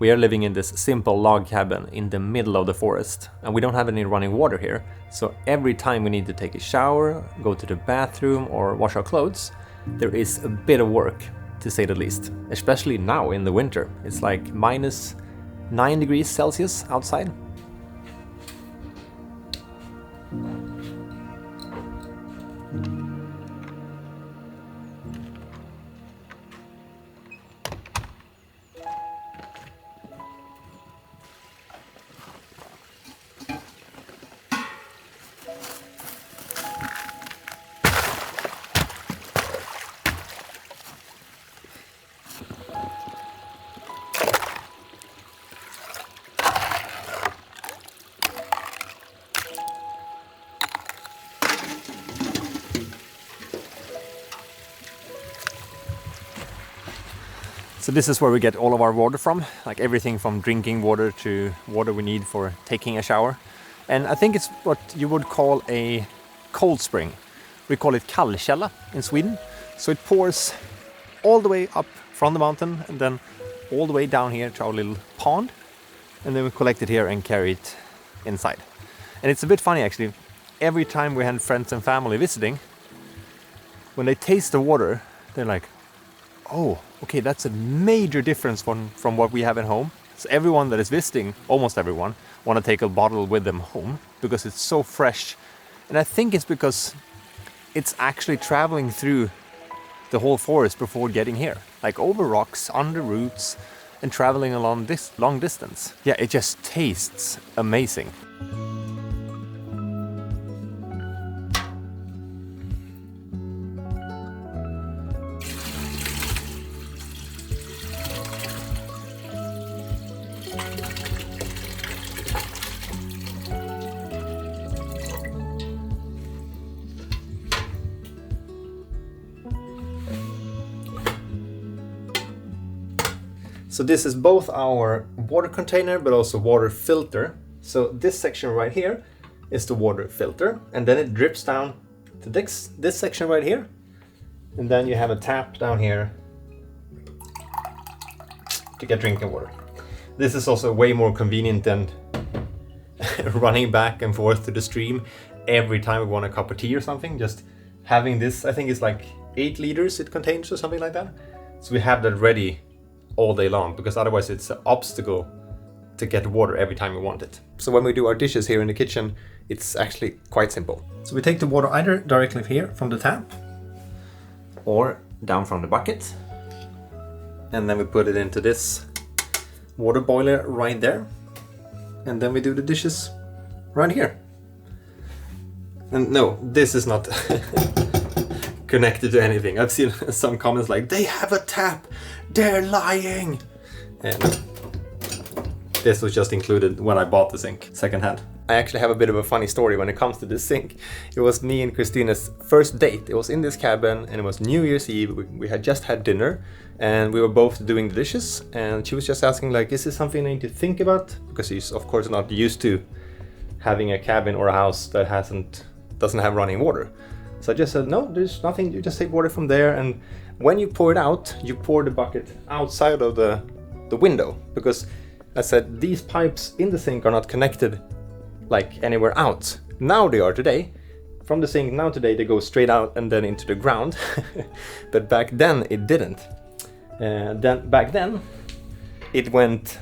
We are living in this simple log cabin in the middle of the forest, and we don't have any running water here, so every time we need to take a shower, go to the bathroom or wash our clothes, there is a bit of work, to say the least. Especially now in the winter. It's like -9 degrees Celsius outside. So this is where we get all of our water from, like everything from drinking water to water we need for taking a shower. And I think it's what you would call a cold spring. We call it Kalle in Sweden. So it pours all the way up from the mountain and then all the way down here to our little pond. And then we collect it here and carry it inside. And it's a bit funny actually. Every time we had friends and family visiting, when they taste the water, they're like, oh, okay, that's a major difference from what we have at home. So everyone that is visiting, almost everyone, want to take a bottle with them home because it's so fresh. And I think it's because it's actually traveling through the whole forest before getting here. Like over rocks, under roots, and traveling along this long distance. Yeah, it just tastes amazing. So this is both our water container but also water filter. So this section right here is the water filter, and then it drips down to this section right here. And then you have a tap down here to get drinking water. This is also way more convenient than running back and forth to the stream every time we want a cup of tea or something. Just having this, I think it's like 8 liters it contains or something like that. So we have that ready all day long, because otherwise it's an obstacle to get water every time we want it. So when we do our dishes here in the kitchen, it's actually quite simple. So we take the water either directly here from the tap or down from the bucket, and then we put it into this water boiler right there, and then we do the dishes right here. And no, this is not connected to anything. I've seen some comments like, they have a tap, they're lying. And this was just included when I bought the sink secondhand. I actually have a bit of a funny story when it comes to this sink. It was me and Christina's first date. It was in this cabin and it was New Year's Eve. We had just had dinner and we were both doing the dishes, and she was just asking like, is this something I need to think about? Because she's of course not used to having a cabin or a house that doesn't have running water. So I just said, no, there's nothing, you just take water from there, and when you pour it out, you pour the bucket outside of the window, because I said these pipes in the sink are not connected like anywhere out. Now they are today. From the sink now today they go straight out and then into the ground. But back then it didn't. Back then it went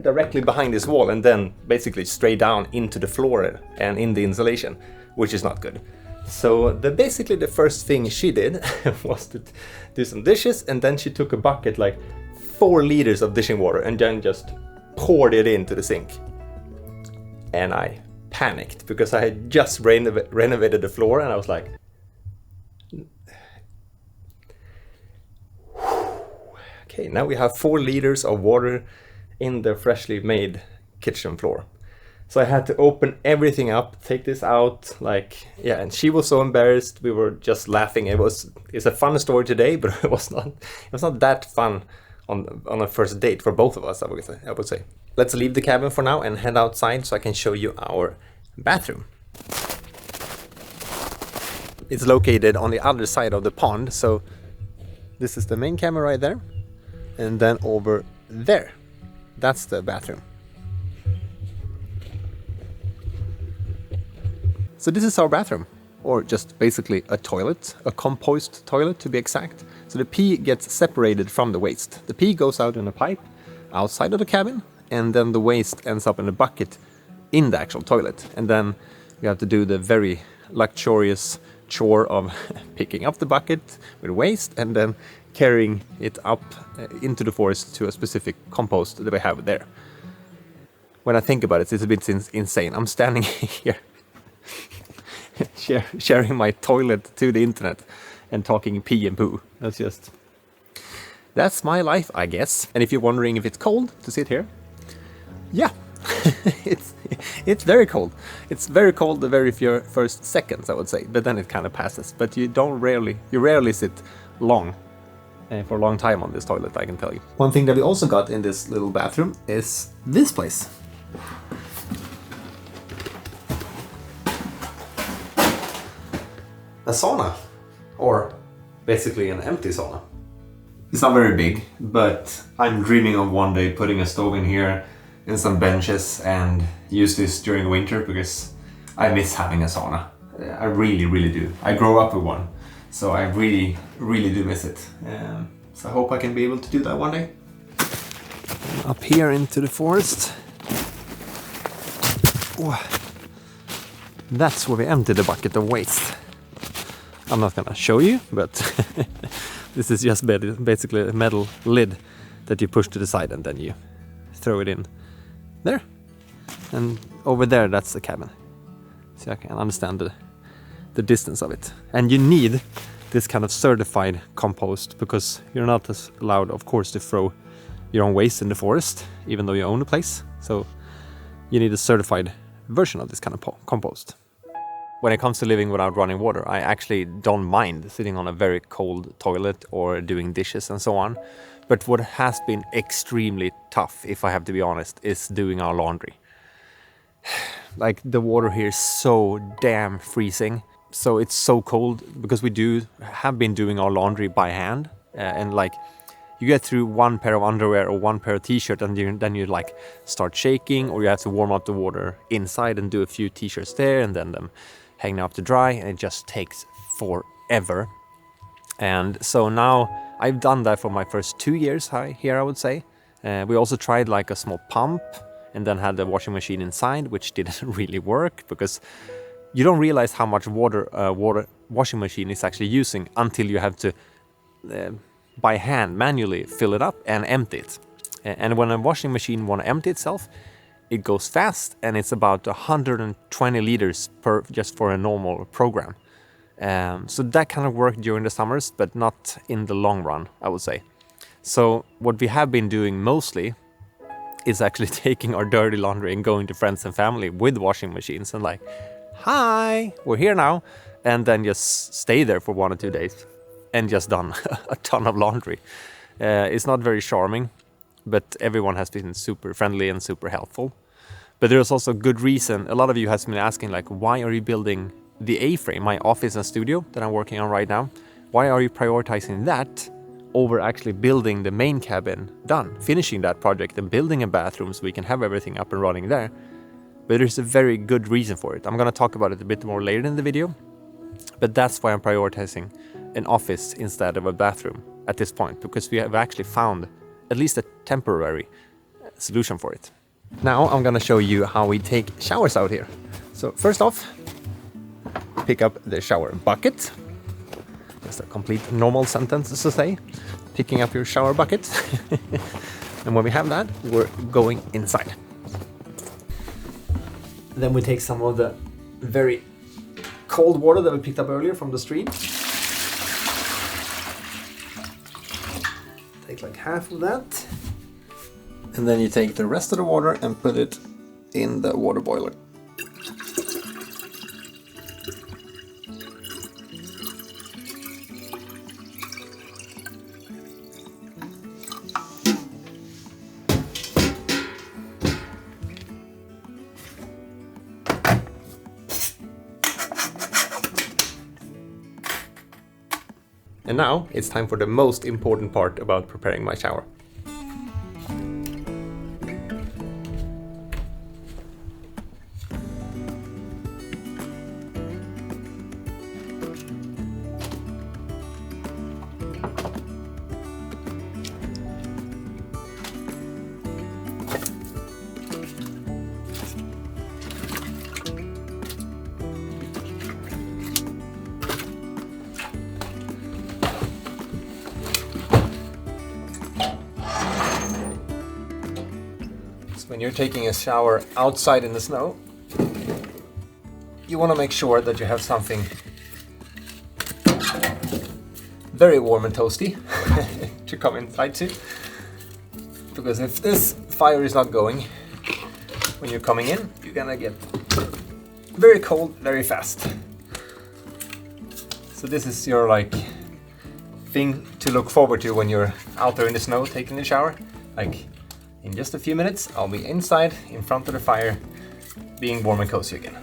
directly behind this wall and then basically straight down into the floor and in the insulation, which is not good. So basically the first thing she did was to do some dishes, and then she took a bucket, like 4 liters of dishing water, and then just poured it into the sink. And I panicked because I had just renovated the floor, and I was like, okay, now we have 4 liters of water in the freshly made kitchen floor. So I had to open everything up, take this out, and she was so embarrassed. We were just laughing. It's a fun story today, but it was not that fun on a first date for both of us, I would say. Let's leave the cabin for now and head outside so I can show you our bathroom. It's located on the other side of the pond, so this is the main camera right there, and then over there that's the bathroom. So this is our bathroom, or just basically a toilet, a compost toilet to be exact. So the pee gets separated from the waste. The pee goes out in a pipe outside of the cabin, and then the waste ends up in a bucket in the actual toilet. And then you have to do the very luxurious chore of picking up the bucket with waste and then carrying it up into the forest to a specific compost that we have there. When I think about it, it's a bit insane. I'm standing here sharing my toilet to the internet and talking pee and poo. That's my life, I guess. And if you're wondering if it's cold to sit here, yeah, it's very cold. It's very cold the very first seconds, I would say, but then it kind of passes. But you rarely sit long for a long time on this toilet, I can tell you. One thing that we also got in this little bathroom is this place. A sauna, or basically an empty sauna. It's not very big, but I'm dreaming of one day putting a stove in here and some benches and use this during winter because I miss having a sauna. I really do. I grew up with one, so I really do miss it. So I hope I can be able to do that one day. Up here into the forest. Oh, that's where we empty the bucket of waste. I'm not gonna show you, but this is just basically a metal lid that you push to the side and then you throw it in there. And over there, that's the cabin. So I can understand the distance of it. And you need this kind of certified compost because you're not as allowed, of course, to throw your own waste in the forest, even though you own the place. So you need a certified version of this kind of compost. When it comes to living without running water, I actually don't mind sitting on a very cold toilet or doing dishes and so on. But what has been extremely tough, if I have to be honest, is doing our laundry. Like, the water here is so damn freezing. So it's so cold because we have been doing our laundry by hand. And like, you get through one pair of underwear or one pair of t-shirt and then you like start shaking, or you have to warm up the water inside and do a few t-shirts there and then them hanging up to dry, and it just takes forever. And so now I've done that for my first 2 years here, I would say. We also tried like a small pump and then had the washing machine inside, which didn't really work because you don't realize how much water washing machine is actually using until you have to by hand manually fill it up and empty it. And when a washing machine want to empty itself, it goes fast, and it's about 120 liters just for a normal program. So that kind of worked during the summers, but not in the long run, I would say. So what we have been doing mostly is actually taking our dirty laundry and going to friends and family with washing machines and like, hi, we're here now, and then just stay there for 1 or 2 days and just done a ton of laundry. It's not very charming, but everyone has been super friendly and super helpful. But there's also good reason. A lot of you has been asking, like, why are you building the A-frame, my office and studio that I'm working on right now? Why are you prioritizing that over actually building the main cabin done, finishing that project and building a bathroom so we can have everything up and running there? But there's a very good reason for it. I'm going to talk about it a bit more later in the video. But that's why I'm prioritizing an office instead of a bathroom at this point, because we have actually found at least a temporary solution for it. Now I'm gonna show you how we take showers out here. So first off, pick up the shower bucket. Just a complete normal sentence to say. Picking up your shower bucket. And when we have that, we're going inside. Then we take some of the very cold water that we picked up earlier from the stream. Take like half of that. And then you take the rest of the water and put it in the water boiler. And now it's time for the most important part about preparing my shower. So when you're taking a shower outside in the snow, you want to make sure that you have something very warm and toasty to come inside to. Because if this fire is not going when you're coming in, you're gonna get very cold very fast. So this is your like thing to look forward to when you're out there in the snow taking a shower. Like in just a few minutes, I'll be inside in front of the fire, being warm and cozy again.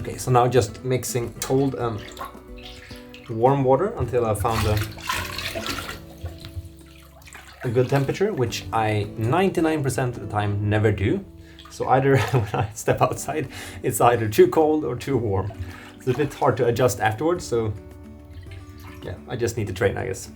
Okay, so now just mixing cold and warm water until I found a good temperature, which I 99% of the time never do. So either when I step outside, it's either too cold or too warm. It's a bit hard to adjust afterwards, so yeah, I just need to train, I guess.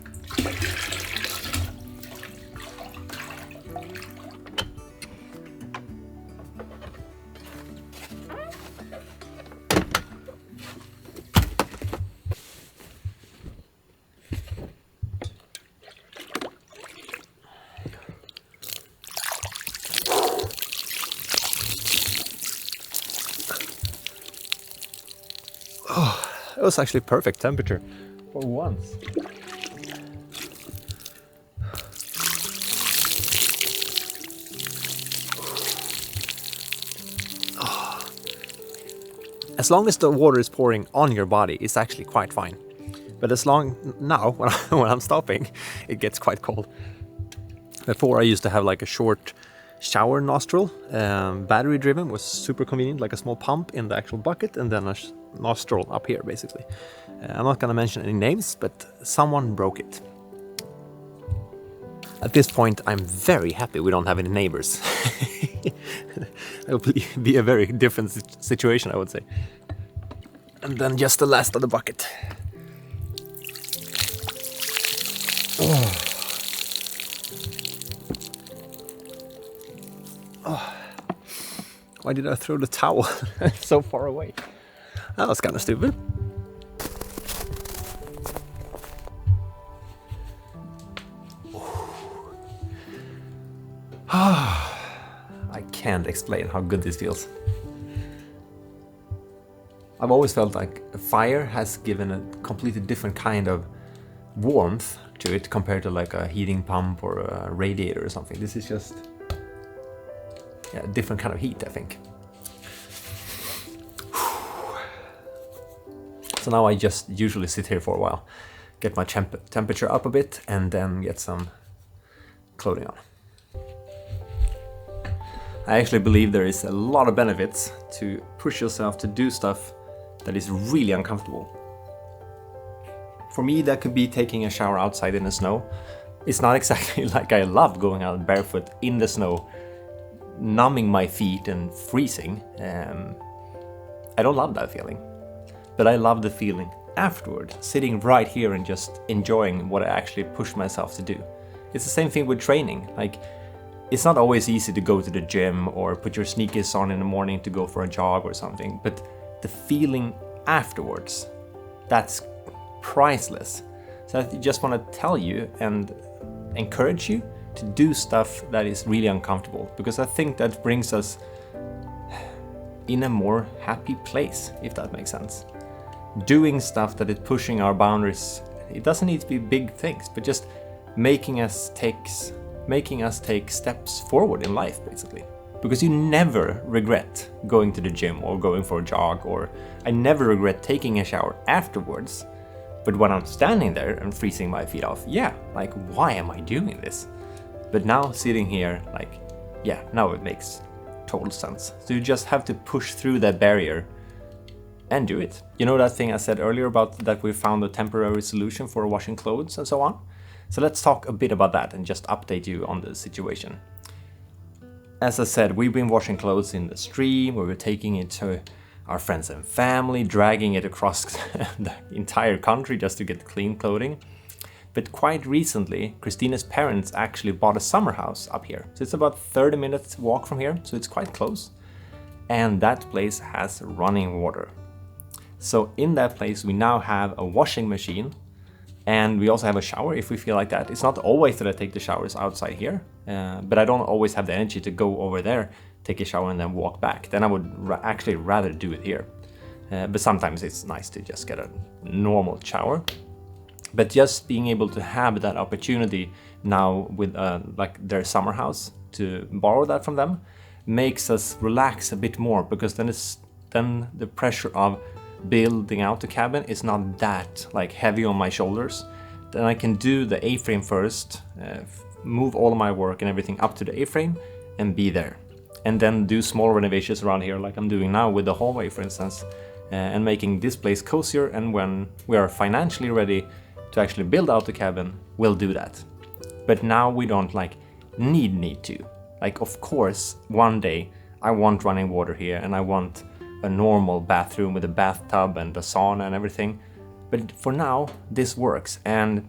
It was actually perfect temperature for once. As long as the water is pouring on your body, it's actually quite fine. But now, when I'm stopping, it gets quite cold. Before I used to have like a short shower nostril, battery driven, was super convenient, like a small pump in the actual bucket and then a nostril up here basically. I'm not gonna mention any names, but someone broke it. At this point I'm very happy we don't have any neighbors. It will be a very different situation, I would say. And then just the last of the bucket. Why did I throw the towel so far away? That was kind of stupid. I can't explain how good this feels. I've always felt like a fire has given a completely different kind of warmth to it compared to like a heating pump or a radiator or something. This is just a different kind of heat, I think. So now I just usually sit here for a while, get my temperature up a bit, and then get some clothing on. I actually believe there is a lot of benefits to push yourself to do stuff that is really uncomfortable. For me, that could be taking a shower outside in the snow. It's not exactly like I love going out barefoot in the snow, numbing my feet and freezing. I don't love that feeling. But I love the feeling afterward, sitting right here and just enjoying what I actually push myself to do. It's the same thing with training. Like, it's not always easy to go to the gym or put your sneakers on in the morning to go for a jog or something, but the feeling afterwards, that's priceless. So I just want to tell you and encourage you to do stuff that is really uncomfortable, because I think that brings us in a more happy place, if that makes sense. Doing stuff that is pushing our boundaries, it doesn't need to be big things, but just making us take steps forward in life, basically. Because you never regret going to the gym or going for a jog, or I never regret taking a shower afterwards. But when I'm standing there and freezing my feet off, yeah, like, why am I doing this? But now sitting here, like, yeah, now it makes total sense. So you just have to push through that barrier and do it. You know that thing I said earlier about that we found a temporary solution for washing clothes and so on? So let's talk a bit about that and just update you on the situation. As I said, we've been washing clothes in the stream, we were taking it to our friends and family, dragging it across the entire country just to get clean clothing. But quite recently, Christina's parents actually bought a summer house up here. So it's about 30 minutes walk from here, so it's quite close. And that place has running water. So in that place we now have a washing machine, and we also have a shower if we feel like that. It's not always that I take the showers outside here, but I don't always have the energy to go over there, take a shower and then walk back. Then I would actually rather do it here. But sometimes it's nice to just get a normal shower. But just being able to have that opportunity now with like their summer house, to borrow that from them, makes us relax a bit more, because then the pressure of building out the cabin is not that like heavy on my shoulders. Then I can do the A-frame first, move all of my work and everything up to the A-frame and be there. And then do small renovations around here like I'm doing now with the hallway, for instance, and making this place cozier. And when we are financially ready to actually build out the cabin, we'll do that. But now we don't like need to. Like, of course, one day I want running water here and I want a normal bathroom with a bathtub and a sauna and everything. But for now, this works. And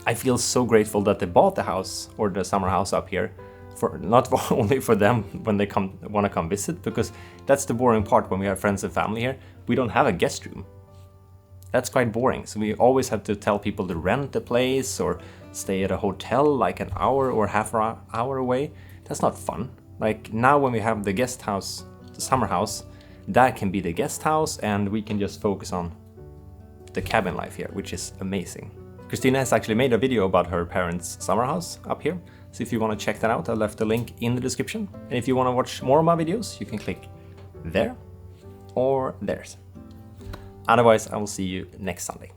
I feel so grateful that they bought the house, or the summer house up here, for not only for them when they want to come visit, because that's the boring part when we have friends and family here. We don't have a guest room. That's quite boring. So we always have to tell people to rent a place or stay at a hotel like an hour or half an hour away. That's not fun. Like now when we have the guest house, the summer house, that can be the guest house and we can just focus on the cabin life here, which is amazing. Christina has actually made a video about her parents' summer house up here. So if you want to check that out, I left the link in the description. And if you want to watch more of my videos, you can click there or theirs. Otherwise, I will see you next Sunday.